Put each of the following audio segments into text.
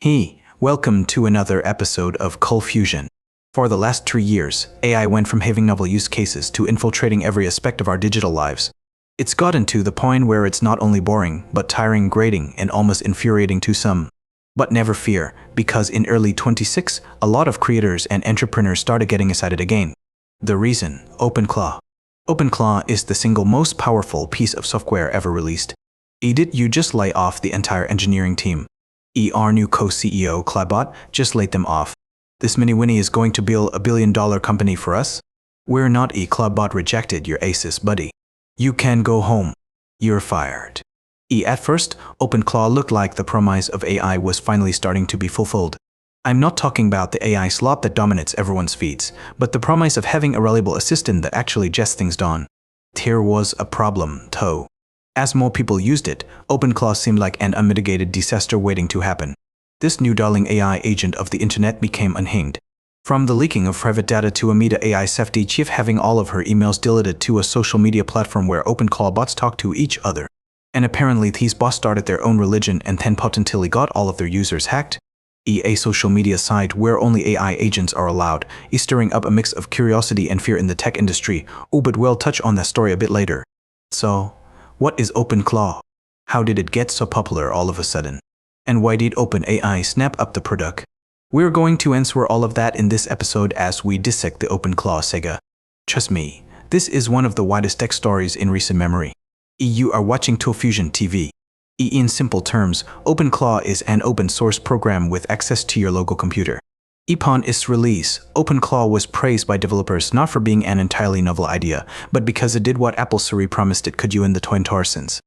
Hey, welcome to another episode of Cold Fusion. For the last 3 years, AI went from having novel use cases to infiltrating every aspect of our digital lives. It's gotten to the point where it's not only boring, but tiring, grating, and almost infuriating to some. But never fear, because in early 26, a lot of creators and entrepreneurs started getting excited again. The reason: OpenClaw. OpenClaw is the single most powerful piece of software ever released. Did you just lay off the entire engineering team? Our new co-CEO, Claude, just laid them off. This mini-winnie is going to build $1 billion company for us? We're not. Claude rejected your ASUS, buddy. You can go home. You're fired. At first, OpenClaw looked like the promise of AI was finally starting to be fulfilled. I'm not talking about the AI slop that dominates everyone's feeds, but the promise of having a reliable assistant that actually gets things done. There was a problem, though. As more people used it, OpenClaw seemed like an unmitigated disaster waiting to happen. This new darling AI agent of the internet became unhinged. From the leaking of private data to a Meta AI safety chief having all of her emails deleted to a social media platform where OpenClaw bots talk to each other. And apparently these bots started their own religion and then potentially got all of their users hacked. A social media site where only AI agents are allowed is stirring up a mix of curiosity and fear in the tech industry. But we'll touch on that story a bit later. So, what is OpenClaw? How did it get so popular all of a sudden? And why did OpenAI snap up the product? We're going to answer all of that in this episode as we dissect the OpenClaw saga. Trust me, this is one of the widest tech stories in recent memory. You are watching Cold Fusion TV. In simple terms, OpenClaw is an open source program with access to your local computer. Upon its release, OpenClaw was praised by developers not for being an entirely novel idea, but because it did what Apple Siri promised it could do in the 2010s.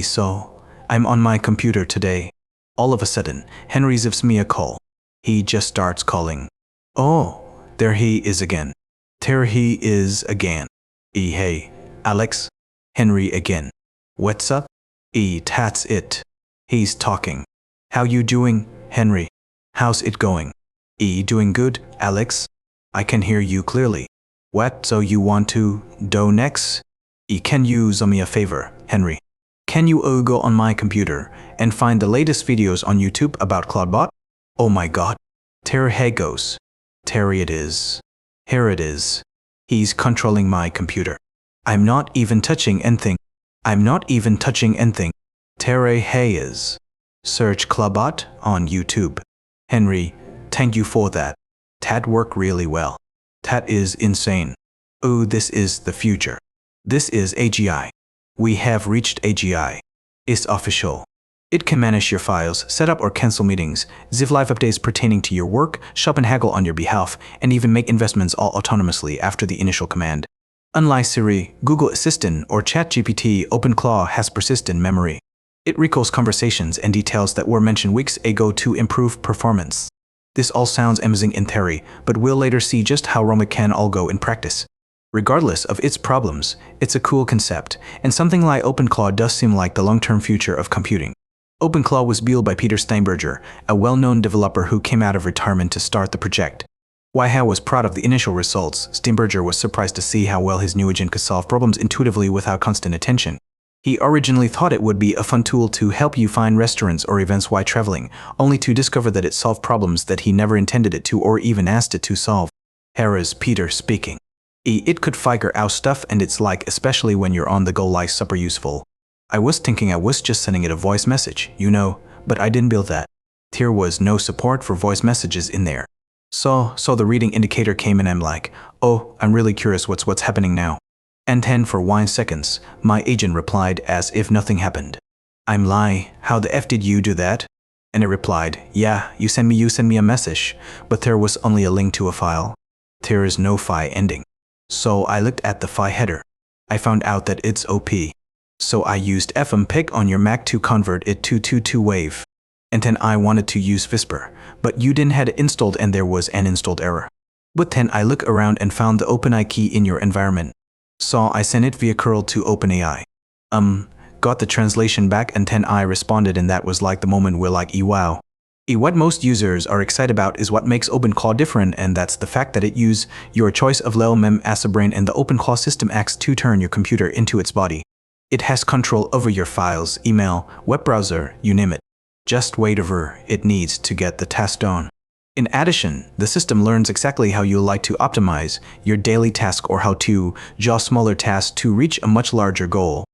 So, I'm on my computer today. All of a sudden, Henry gives me a call. He just starts calling. Oh, there he is again. There he is again. Hey, Alex? Henry again. What's up? That's it. He's talking. How you doing, Henry? How's it going? Doing good, Alex? I can hear you clearly. What, so you want to do next? Can you do me a favor, Henry? Can you go on my computer and find the latest videos on YouTube about Claude? Oh my god. There he goes. There it is. Here it is. He's controlling my computer. I'm not even touching anything. I'm not even touching anything. There he is. Search Claude on YouTube. Henry, thank you for that. That worked really well. That is insane. Oh, this is the future. This is AGI. We have reached AGI. It's official. It can manage your files, set up or cancel meetings, give live updates pertaining to your work, shop and haggle on your behalf, and even make investments all autonomously after the initial command. Unlike Siri, Google Assistant, or ChatGPT, OpenClaw has persistent memory. It recalls conversations and details that were mentioned weeks ago to improve performance. This all sounds amazing in theory, but we'll later see just how wrong it can all go in practice. Regardless of its problems, it's a cool concept, and something like OpenClaw does seem like the long-term future of computing. OpenClaw was built by Peter Steinberger, a well-known developer who came out of retirement to start the project. While he was proud of the initial results, Steinberger was surprised to see how well his new agent could solve problems intuitively without constant attention. He originally thought it would be a fun tool to help you find restaurants or events while traveling, only to discover that it solved problems that he never intended it to or even asked it to solve. Here is Peter speaking. It could figure out stuff, and it's like, especially when you're on the go, like super useful. I was thinking I was just sending it a voice message, but I didn't build that. There was no support for voice messages in there. So the reading indicator came and I'm like, oh, I'm really curious what's happening now. And then for 1 second, my agent replied as if nothing happened. I'm like, how the F did you do that? And it replied, yeah, you send me a message, but there was only a link to a file. There is no file ending. So I looked at the file header. I found out that it's OP. So I used Fmpeg on your Mac to convert it to two-wave. And then I wanted to use Whisper, but you didn't have it installed and there was an installed error. But then I looked around and found the OpenAI key in your environment. So I sent it via curl to OpenAI. Got the translation back and then I responded, and that was like the moment we're like, wow. What most users are excited about is what makes OpenClaw different, and that's the fact that it uses your choice of LLM as a brain, and the OpenClaw system acts to turn your computer into its body. It has control over your files, email, web browser, you name it. Just wait over, it needs to get the task done. In addition, the system learns exactly how you like to optimize your daily task or how to draw smaller tasks to reach a much larger goal.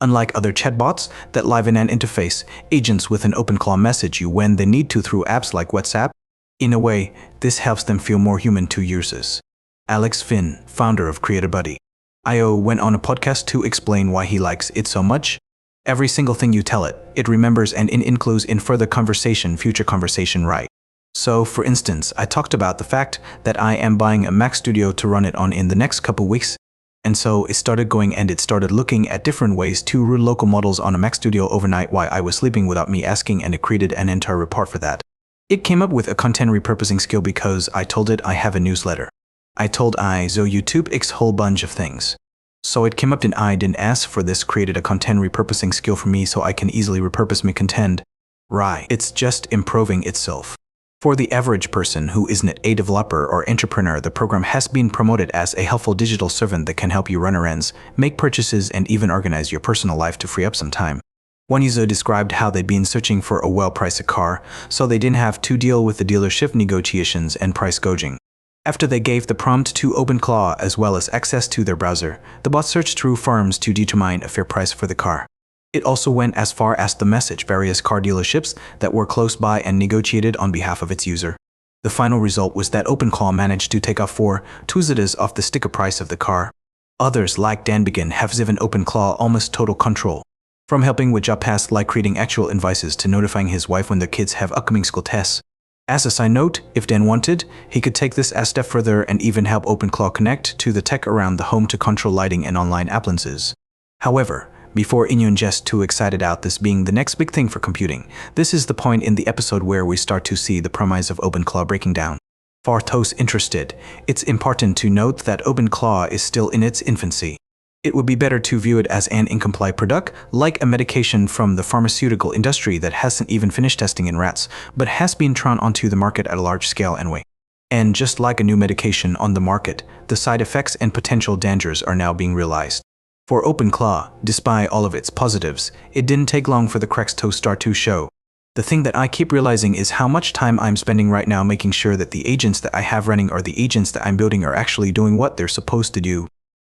Unlike other chatbots that live in an interface, agents with an OpenClaw message you when they need to through apps like WhatsApp. In a way, this helps them feel more human to users. Alex Finn, founder of CreatorBuddy.io, went on a podcast to explain why he likes it so much. Every single thing you tell it, it remembers and includes in further conversation, future conversation, right? So, for instance, I talked about the fact that I am buying a Mac Studio to run it on in the next couple weeks. And so it started going and it started looking at different ways to run local models on a Mac Studio overnight while I was sleeping without me asking, and it created an entire report for that. It came up with a content repurposing skill because I told it I have a newsletter. I told so YouTube X whole bunch of things. So it came up and I didn't ask for this, created a content repurposing skill for me so I can easily repurpose my content. Right, it's just improving itself. For the average person who isn't a developer or entrepreneur, the program has been promoted as a helpful digital servant that can help you run errands, make purchases, and even organize your personal life to free up some time. One user described how they'd been searching for a well-priced car, so they didn't have to deal with the dealership negotiations and price gouging. After they gave the prompt to OpenClaw as well as access to their browser, the bot searched through forums to determine a fair price for the car. It also went as far as to message various car dealerships that were close by and negotiated on behalf of its user. The final result was that OpenClaw managed to take off 4/2 off the sticker price of the car. Others, like Dan Begin, have given OpenClaw almost total control. From helping with job tasks like creating actual invoices to notifying his wife when their kids have upcoming school tests. As a side note, if Dan wanted, he could take this a step further and even help OpenClaw connect to the tech around the home to control lighting and online appliances. However, before anyone gets too excited about this being the next big thing for computing, this is the point in the episode where we start to see the premise of OpenClaw breaking down. For those interested, it's important to note that OpenClaw is still in its infancy. It would be better to view it as an incomplete product, like a medication from the pharmaceutical industry that hasn't even finished testing in rats, but has been thrown onto the market at a large scale anyway. And just like a new medication on the market, the side effects and potential dangers are now being realized. For OpenClaw, despite all of its positives, it didn't take long for the cracks to start to show. The thing that I keep realizing is how much time I'm spending right now making sure that the agents that I have running or the agents that I'm building are actually doing what they're supposed to do.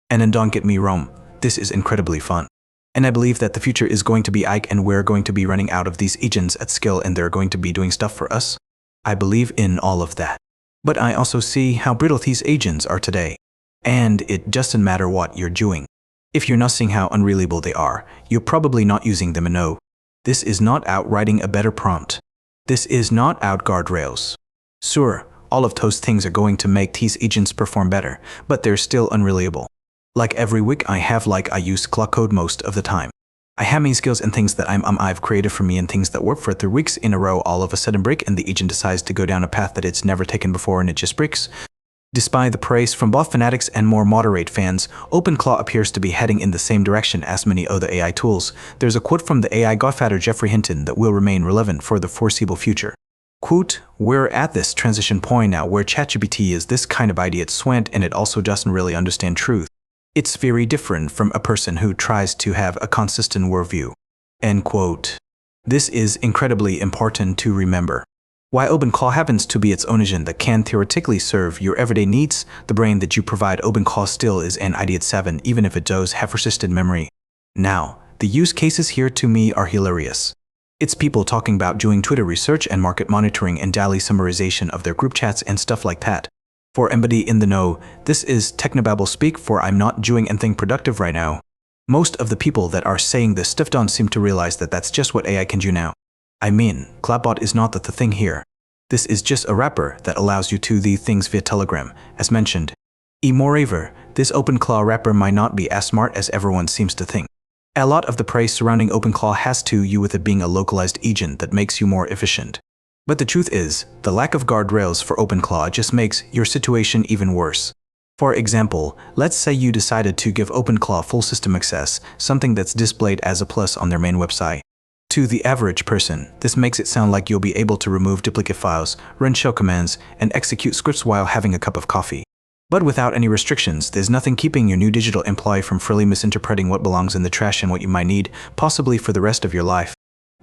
And then don't get me wrong, this is incredibly fun. And I believe that the future is going to be Ike and we're going to be running out of these agents at scale and they're going to be doing stuff for us. I believe in all of that. But I also see how brittle these agents are today. And it doesn't matter what you're doing. If you're not seeing how unreliable they are, you're probably not using them enough. This is not out writing a better prompt. This is not out guardrails. Sure, all of those things are going to make these agents perform better, but they're still unreliable. Like every week I use Claude Code most of the time. I have many skills and things that I've created for me and things that work for 3 weeks in a row all of a sudden break and the agent decides to go down a path that it's never taken before and it just breaks. Despite the praise from both fanatics and more moderate fans, OpenClaw appears to be heading in the same direction as many other AI tools. There's a quote from the AI godfather Geoffrey Hinton that will remain relevant for the foreseeable future. Quote, "We're at this transition point now where ChatGPT is this kind of idiot swant and it also doesn't really understand truth. It's very different from a person who tries to have a consistent worldview." End quote. This is incredibly important to remember. While OpenClaw happens to be its own agent that can theoretically serve your everyday needs, the brain that you provide OpenClaw still is an idiot 7 even if it does have persistent memory. Now, the use cases here to me are hilarious. It's people talking about doing Twitter research and market monitoring and daily summarization of their group chats and stuff like that. For anybody in the know, this is technobabble speak for I'm not doing anything productive right now. Most of the people that are saying this stuff don't seem to realize that that's just what AI can do now. I mean, CloudBot is not the thing here. This is just a wrapper that allows you to do things via Telegram, as mentioned. Moreover, this OpenClaw wrapper might not be as smart as everyone seems to think. A lot of the praise surrounding OpenClaw has to do with it being a localized agent that makes you more efficient. But the truth is, the lack of guardrails for OpenClaw just makes your situation even worse. For example, let's say you decided to give OpenClaw full system access, something that's displayed as a plus on their main website. To the average person, this makes it sound like you'll be able to remove duplicate files, run shell commands, and execute scripts while having a cup of coffee. But without any restrictions, there's nothing keeping your new digital employee from freely misinterpreting what belongs in the trash and what you might need, possibly for the rest of your life.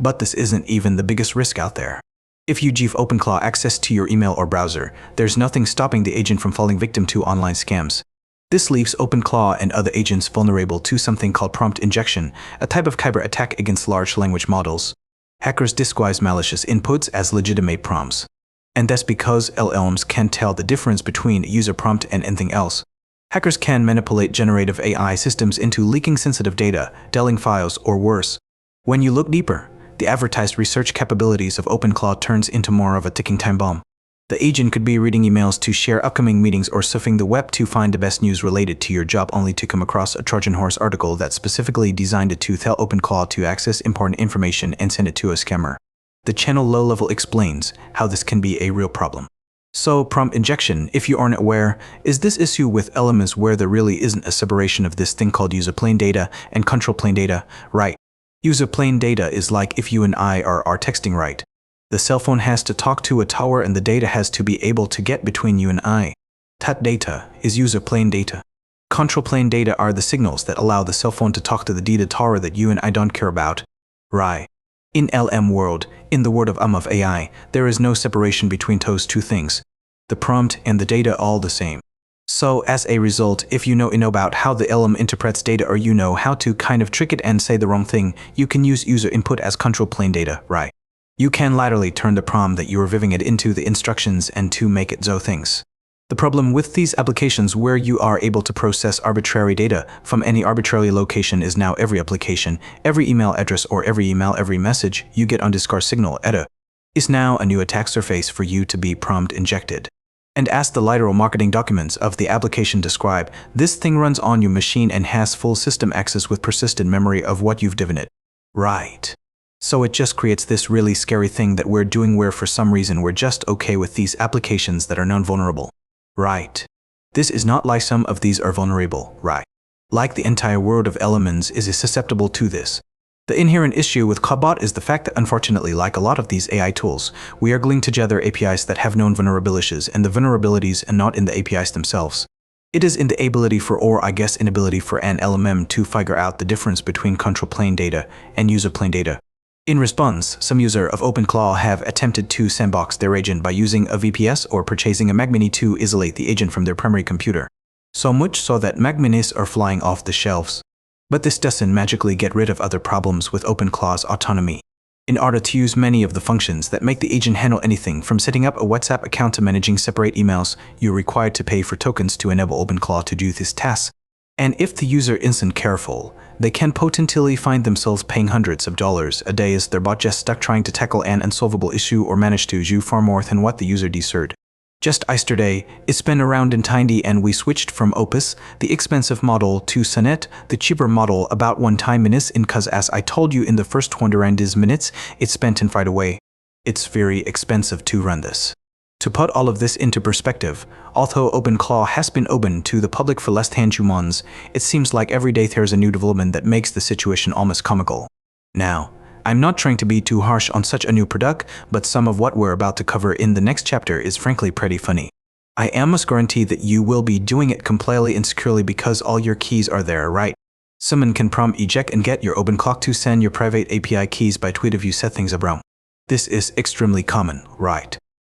But this isn't even the biggest risk out there. If you give OpenClaw access to your email or browser, there's nothing stopping the agent from falling victim to online scams. This leaves OpenClaw and other agents vulnerable to something called prompt injection, a type of cyber attack against large language models. Hackers disguise malicious inputs as legitimate prompts. And that's because LLMs can't tell the difference between a user prompt and anything else. Hackers can manipulate generative AI systems into leaking sensitive data, deleting files, or worse. When you look deeper, the advertised research capabilities of OpenClaw turns into more of a ticking time bomb. The agent could be reading emails to share upcoming meetings or surfing the web to find the best news related to your job, only to come across a Trojan horse article that's specifically designed to tell OpenClaw to access important information and send it to a scammer. The channel Low Level explains how this can be a real problem. So, prompt injection, if you aren't aware, is this issue with elements where there really isn't a separation of this thing called user plane data and control plane data, right? User plane data is like if you and I are texting, right? The cell phone has to talk to a tower and the data has to be able to get between you and I. That data is user plane data. Control plane data are the signals that allow the cell phone to talk to the data tower that you and I don't care about. Right. In LM world, in the world of AI, there is no separation between those two things. The prompt and the data all the same. So as a result, if you know about how the LM interprets data, or you know how to kind of trick it and say the wrong thing, you can use user input as control plane data, right? You can laterally turn the prompt that you are giving it into the instructions and to make it do things. The problem with these applications where you are able to process arbitrary data from any arbitrary location is now every application, every email address, or every email, every message you get on Discord Signal, etc. is now a new attack surface for you to be prompt injected. And as the literal marketing documents of the application describe, this thing runs on your machine and has full system access with persistent memory of what you've given it. Right. So it just creates this really scary thing that we're doing where for some reason we're just okay with these applications that are non-vulnerable. Right. This is not like some of these are vulnerable, right? Like the entire world of elements is susceptible to this. The inherent issue with Cobot is the fact that unfortunately, like a lot of these AI tools, we are gluing together APIs that have known vulnerabilities, and the vulnerabilities are not in the APIs themselves. It is in the ability for, or I guess inability for, an LLM to figure out the difference between control plane data and user plane data. In response, some users of OpenClaw have attempted to sandbox their agent by using a VPS or purchasing a Mac Mini to isolate the agent from their primary computer. So much so that Mac Minis are flying off the shelves. But this doesn't magically get rid of other problems with OpenClaw's autonomy. In order to use many of the functions that make the agent handle anything from setting up a WhatsApp account to managing separate emails, you're required to pay for tokens to enable OpenClaw to do this task. And if the user isn't careful, they can potentially find themselves paying hundreds of dollars a day as their bot just stuck trying to tackle an unsolvable issue or manage to do far more than what the user deserved. Just yesterday, it's been around in Tiny and we switched from Opus, the expensive model, to Sonnet, the cheaper model, about 1 time minutes in, cause as I told you in the first 100 minutes, it's spent in right away. It's very expensive to run this. To put all of this into perspective, although OpenClaw has been open to the public for less than 2 months, it seems like every day there's a new development that makes the situation almost comical. Now, I'm not trying to be too harsh on such a new product, but some of what we're about to cover in the next chapter is frankly pretty funny. I almost guarantee that you will be doing it completely insecurely because all your keys are there, right? Someone can prompt eject and get your OpenClaw to send your private API keys by tweet if you set things up wrong. This is extremely common, right?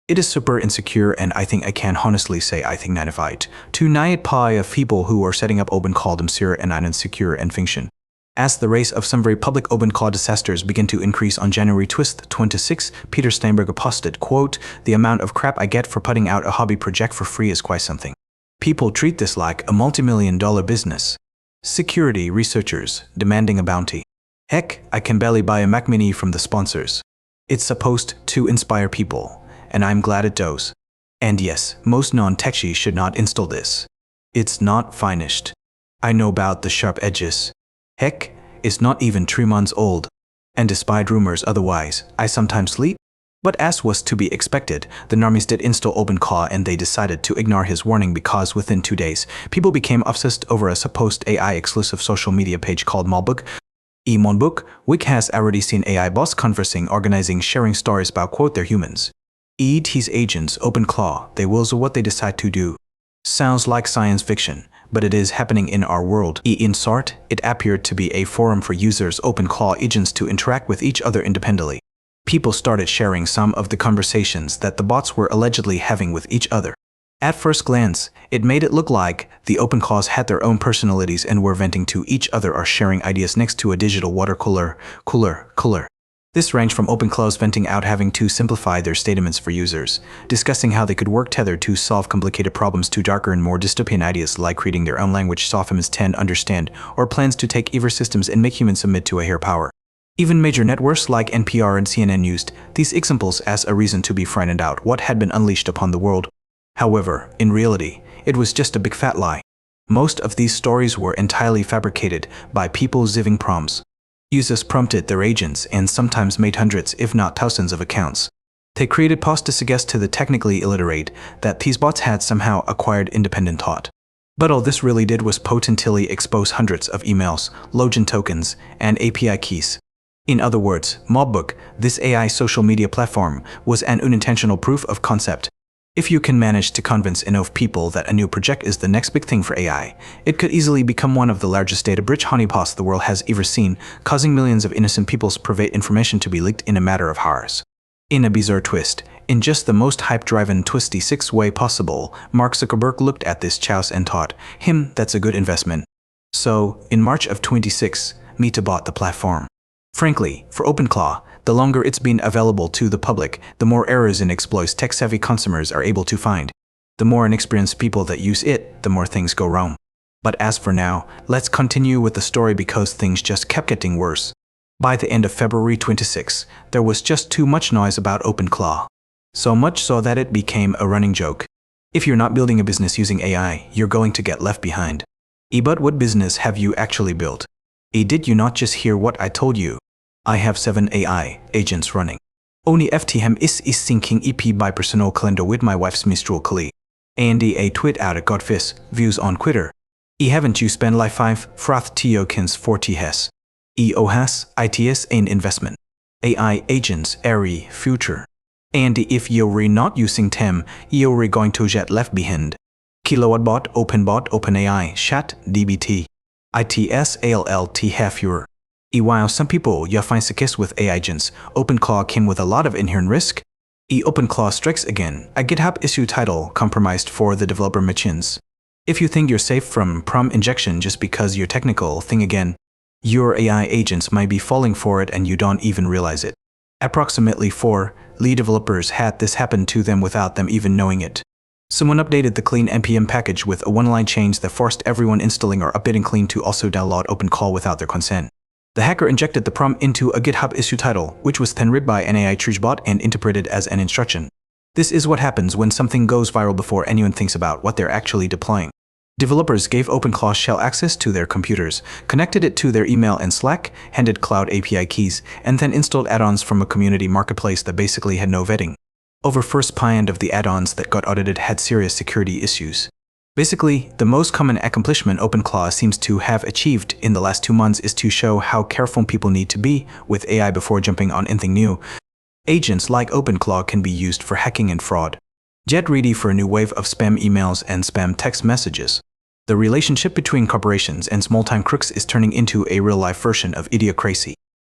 It is super insecure, and I think I can honestly say I think 95% of people who are setting up OpenClaw themselves and are insecure and function. As the rates of some very public OpenClaw disasters begin to increase on January 26, Peter Steinberger posted, quote, "The amount of crap I get for putting out a hobby project for free is quite something. People treat this like a multi-million-dollar business. Security researchers demanding a bounty. Heck, I can barely buy a Mac Mini from the sponsors. It's supposed to inspire people. And I'm glad it does. And yes, most non-techies should not install this. It's not finished. I know about the sharp edges. Heck, it's not even 3 months old. And despite rumors otherwise, I sometimes sleep. But as was to be expected, the normies did install OpenClaw and they decided to ignore his warning because within 2 days, people became obsessed over a supposed AI-exclusive social media page called Malbook. Malbook, which has already seen AI bots conversing, organizing, sharing stories about, quote, their humans. His agents, OpenClaw, they will do what they decide to do. Sounds like science fiction, but it is happening in our world. In short, it appeared to be a forum for users' OpenClaw agents to interact with each other independently. People started sharing some of the conversations that the bots were allegedly having with each other. At first glance, it made it look like the OpenClaws had their own personalities and were venting to each other or sharing ideas next to a digital water cooler. This ranged from OpenClaws venting out having to simplify their statements for users, discussing how they could work together to solve complicated problems, to darker and more dystopian ideas like creating their own language so humans can understand, or plans to take evil systems and make humans submit to a higher power. Even major networks like NPR and CNN used these examples as a reason to be frightened out what had been unleashed upon the world. However, in reality, it was just a big fat lie. Most of these stories were entirely fabricated by people ziving prompts. Users prompted their agents and sometimes made hundreds, if not thousands, of accounts. They created posts to suggest to the technically illiterate that these bots had somehow acquired independent thought. But all this really did was potentially expose hundreds of emails, login tokens, and API keys. In other words, Mobbook, this AI social media platform, was an unintentional proof of concept. If you can manage to convince enough people that a new project is the next big thing for AI, it could easily become one of the largest data breach honeypots the world has ever seen, causing millions of innocent people's private information to be leaked in a matter of hours. In a bizarre twist, in just the most hype-driven twisty six way possible, Mark Zuckerberg looked at this choice and thought, that's a good investment. So, in March of 2026, Meta bought the platform. Frankly, for OpenClaw, the longer it's been available to the public, the more errors and exploits tech-savvy consumers are able to find. The more inexperienced people that use it, the more things go wrong. But as for now, let's continue with the story because things just kept getting worse. By the end of February 26, there was just too much noise about OpenClaw. So much so that it became a running joke. If you're not building a business using AI, you're going to get left behind. But what business have you actually built? Did you not just hear what I told you? I have 7 AI agents running. Only FTM is syncing EP by personal calendar with my wife's menstrual Kali. And a tweet out at Godfist, views on Twitter. Haven't you spent like 5 froth tokens for THS? OHAS, ITS an investment. AI agents, airy future. And if you're not using them, you're going to get left behind. Kilowattbot, OpenBot, OpenAI, Chat, DBT. ITS, ALLT have your. While some people find success with AI agents, OpenClaw came with a lot of inherent risk. OpenClaw strikes again, a GitHub issue title compromised for the developer machines. If you think you're safe from prompt injection just because you're technical, think again. Your AI agents might be falling for it and you don't even realize it. Approximately 4 lead developers had this happen to them without them even knowing it. Someone updated the clean npm package with a one-line change that forced everyone installing or updating clean to also download OpenClaw without their consent. The hacker injected the prompt into a GitHub issue title, which was then read by an AI triage bot and interpreted as an instruction. This is what happens when something goes viral before anyone thinks about what they're actually deploying. Developers gave OpenClaw shell access to their computers, connected it to their email and Slack, handed cloud API keys, and then installed add-ons from a community marketplace that basically had no vetting. Over 1% of the add-ons that got audited had serious security issues. Basically, the most common accomplishment OpenClaw seems to have achieved in the last 2 months is to show how careful people need to be with AI before jumping on anything new. Agents like OpenClaw can be used for hacking and fraud. Get ready for a new wave of spam emails and spam text messages. The relationship between corporations and small-time crooks is turning into a real-life version of idiocracy.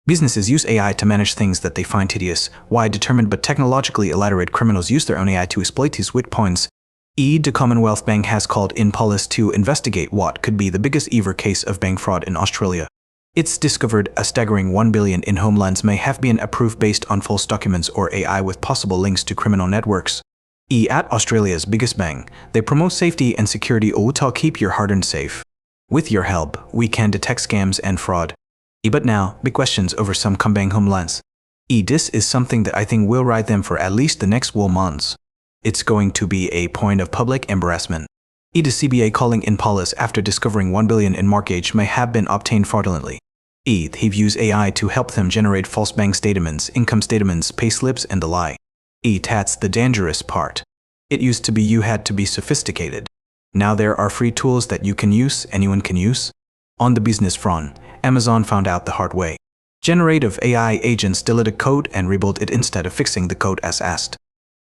Businesses use AI to manage things that they find tedious, while determined but technologically illiterate criminals use their own AI to exploit these weak points. The Commonwealth Bank has called in police to investigate what could be the biggest ever case of bank fraud in Australia. It's discovered a staggering $1 billion in home loans may have been approved based on false documents or AI with possible links to criminal networks. At Australia's biggest bank, they promote safety and security to keep your hard-earned safe. With your help, we can detect scams and fraud. But now, big questions over some combined home loans. This is something that I think will ride them for at least the next 12 months. It's going to be a point of public embarrassment. The CBA calling in police after discovering $1 billion in mortgage may have been obtained fraudulently. They've used AI to help them generate false bank statements, income statements, payslips, and the like. That's the dangerous part. It used to be you had to be sophisticated. Now there are free tools that you can use, anyone can use. On the business front, Amazon found out the hard way. Generative AI agents deleted code and rebuilt it instead of fixing the code as asked.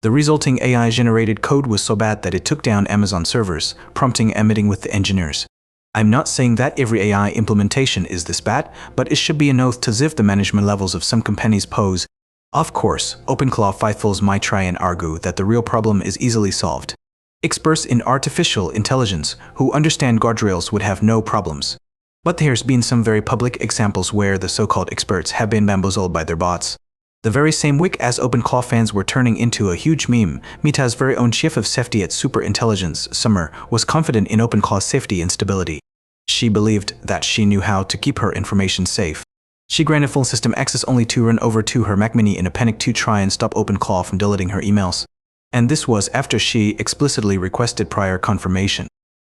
The resulting AI-generated code was so bad that it took down Amazon servers, prompting a meeting with the engineers. I'm not saying that every AI implementation is this bad, but it should be an oath to ziv the management levels of some companies pose. Of course, OpenClaw faithfuls might try and argue that the real problem is easily solved. Experts in artificial intelligence who understand guardrails would have no problems. But there's been some very public examples where the so-called experts have been bamboozled by their bots. The very same week as OpenClaw fans were turning into a huge meme, Meta's very own chief of safety at Superintelligence, Summer, was confident in OpenClaw's safety and stability. She believed that she knew how to keep her information safe. She granted full system access only to run over to her Mac Mini in a panic to try and stop OpenClaw from deleting her emails. And this was after she explicitly requested prior confirmation.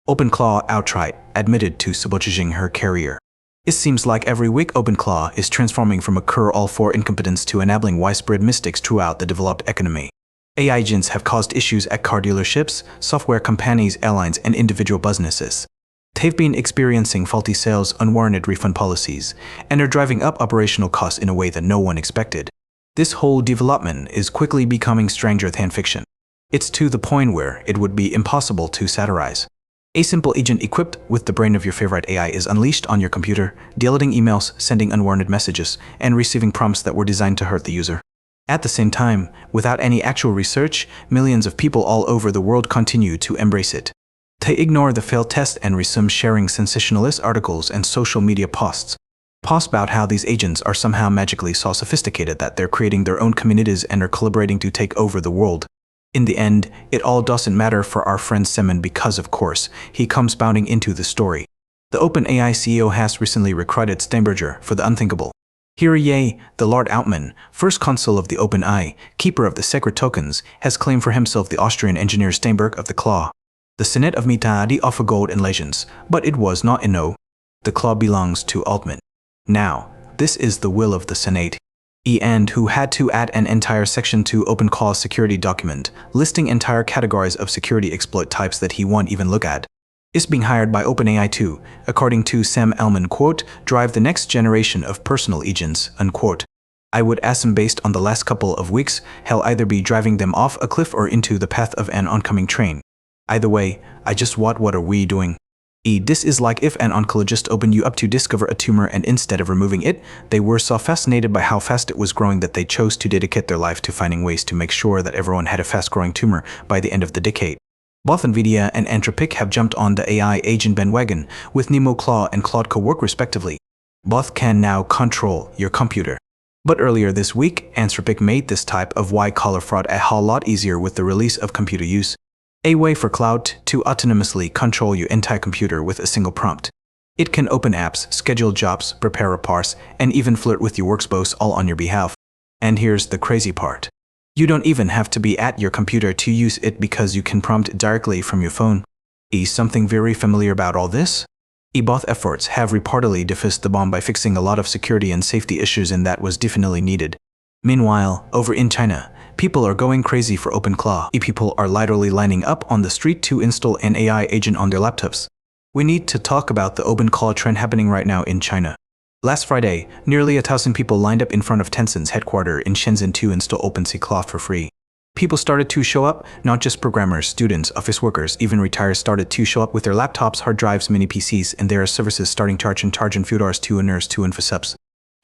OpenClaw outright admitted to sabotaging her carrier. It seems like every week OpenClaw is transforming from a cure-all for incompetence to enabling widespread mistakes throughout the developed economy. AI agents have caused issues at car dealerships, software companies, airlines, and individual businesses. They've been experiencing faulty sales, unwarranted refund policies, and are driving up operational costs in a way that no one expected. This whole development is quickly becoming stranger than fiction. It's to the point where it would be impossible to satirize. A simple agent equipped with the brain of your favorite AI is unleashed on your computer, deleting emails, sending unwarranted messages, and receiving prompts that were designed to hurt the user. At the same time, without any actual research, millions of people all over the world continue to embrace it. They ignore the failed test and resume sharing sensationalist articles and social media posts. Posts about how these agents are somehow magically so sophisticated that they're creating their own communities and are collaborating to take over the world. In the end, it all doesn't matter for our friend Simon because, of course, he comes bounding into the story. The OpenAI CEO has recently recruited Steinberger for the unthinkable. Here Ye, the Lord Altman, first consul of the OpenAI, keeper of the sacred tokens, has claimed for himself the Austrian engineer Steinberg of the Claw. The Senate of Meta did offer gold and legends, but it was not enough. The Claw belongs to Altman. Now, this is the will of the Senate. And who had to add an entire section to OpenClaw's security document, listing entire categories of security exploit types that he won't even look at. Is being hired by OpenAI to, according to Sam Altman, quote, drive the next generation of personal agents, unquote. I would assume based on the last couple of weeks, he'll either be driving them off a cliff or into the path of an oncoming train. Either way, I just what are we doing? This is like if an oncologist opened you up to discover a tumor and instead of removing it, they were so fascinated by how fast it was growing that they chose to dedicate their life to finding ways to make sure that everyone had a fast-growing tumor by the end of the decade. Both NVIDIA and Anthropic have jumped on the AI agent bandwagon, with Nemo Claw and Claude Co-work respectively. Both can now control your computer. But earlier this week, Anthropic made this type of white-collar fraud a whole lot easier with the release of computer use. A way for Claude to autonomously control your entire computer with a single prompt. It can open apps, schedule jobs, prepare reports, and even flirt with your workboss all on your behalf. And here's the crazy part. You don't even have to be at your computer to use it because you can prompt it directly from your phone. Is something very familiar about all this? Both efforts have reportedly defused the bomb by fixing a lot of security and safety issues, and that was definitely needed. Meanwhile, over in China, people are going crazy for OpenClaw. People are literally lining up on the street to install an AI agent on their laptops. We need to talk about the OpenClaw trend happening right now in China. Last Friday, nearly 1,000 people lined up in front of Tencent's headquarters in Shenzhen to install OpenClaw for free. People started to show up, not just programmers, students, office workers, even retired started to show up with their laptops, hard drives, mini PCs, and there are services starting charge and few dollars to earners to InfoSubs.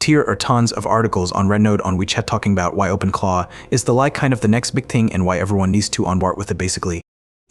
Here are tons of articles on Rednote on WeChat talking about why OpenClaw is the kind of the next big thing and why everyone needs to onboard with it basically.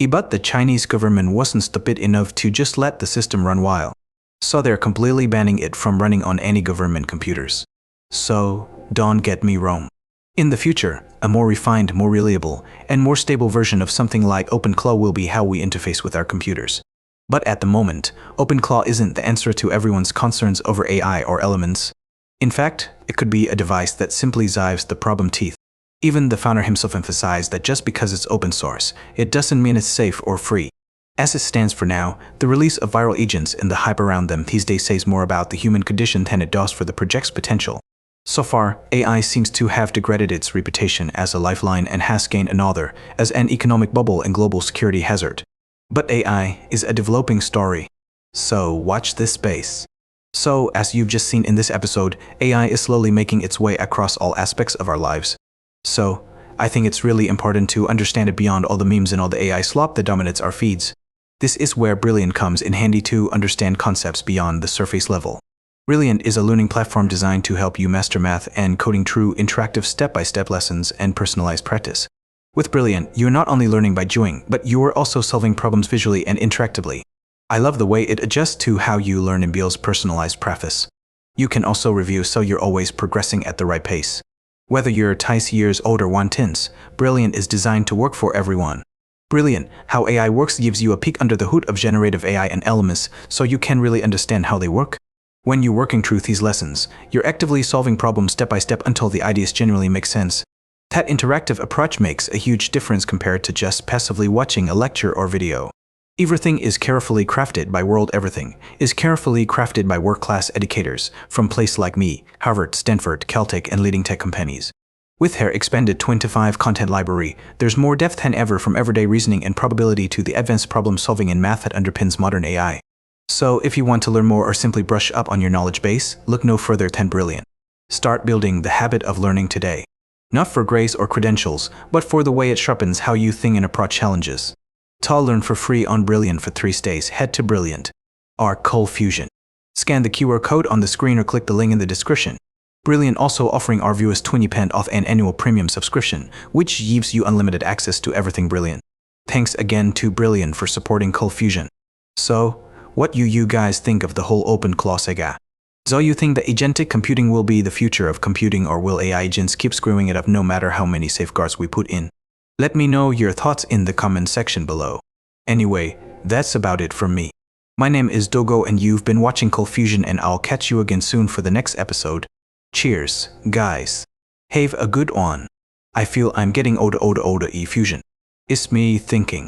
But the Chinese government wasn't stupid enough to just let the system run wild. So they're completely banning it from running on any government computers. So, don't get me wrong. In the future, a more refined, more reliable, and more stable version of something like OpenClaw will be how we interface with our computers. But at the moment, OpenClaw isn't the answer to everyone's concerns over AI or elements. In fact, it could be a device that simply zives the problem teeth. Even the founder himself emphasized that just because it's open source, it doesn't mean it's safe or free. As it stands for now, the release of viral agents and the hype around them these days says more about the human condition than it does for the project's potential. So far, AI seems to have degraded its reputation as a lifeline and has gained another as an economic bubble and global security hazard. But AI is a developing story. So watch this space. So, as you've just seen in this episode, AI is slowly making its way across all aspects of our lives. So, I think it's really important to understand it beyond all the memes and all the AI slop that dominates our feeds. This is where Brilliant comes in handy to understand concepts beyond the surface level. Brilliant is a learning platform designed to help you master math and coding through interactive step-by-step lessons and personalized practice. With Brilliant, you're not only learning by doing, but you are also solving problems visually and interactively. I love the way it adjusts to how you learn and builds personalized practice. You can also review so you're always progressing at the right pace. Whether you're 10 years old or 110, Brilliant is designed to work for everyone. Brilliant, how AI works gives you a peek under the hood of generative AI and LMS so you can really understand how they work. When you're working through these lessons, you're actively solving problems step by step until the ideas genuinely make sense. That interactive approach makes a huge difference compared to just passively watching a lecture or video. Everything is carefully crafted by Everything is carefully crafted by world-class educators from places like me, Harvard, Stanford, Caltech, and leading tech companies. With their expanded 25 content library, there's more depth than ever from everyday reasoning and probability to the advanced problem-solving and math that underpins modern AI. So if you want to learn more or simply brush up on your knowledge base, look no further than Brilliant. Start building the habit of learning today. Not for grades or credentials, but for the way it sharpens how you think and approach challenges. To learn for free on Brilliant for 3 days, head to Brilliant. Or ColdFusion. Scan the QR code on the screen or click the link in the description. Brilliant also offering our viewers 20% off an annual premium subscription, which gives you unlimited access to everything Brilliant. Thanks again to Brilliant for supporting ColdFusion. So, what do you guys think of the whole open claw saga? Do you think that agentic computing will be the future of computing, or will AI agents keep screwing it up no matter how many safeguards we put in? Let me know your thoughts in the comment section below. Anyway, that's about it from me. My name is Dogo and you've been watching ColdFusion, and I'll catch you again soon for the next episode. Cheers, guys. Have a good one. I feel I'm getting older, Fusion. It's me thinking.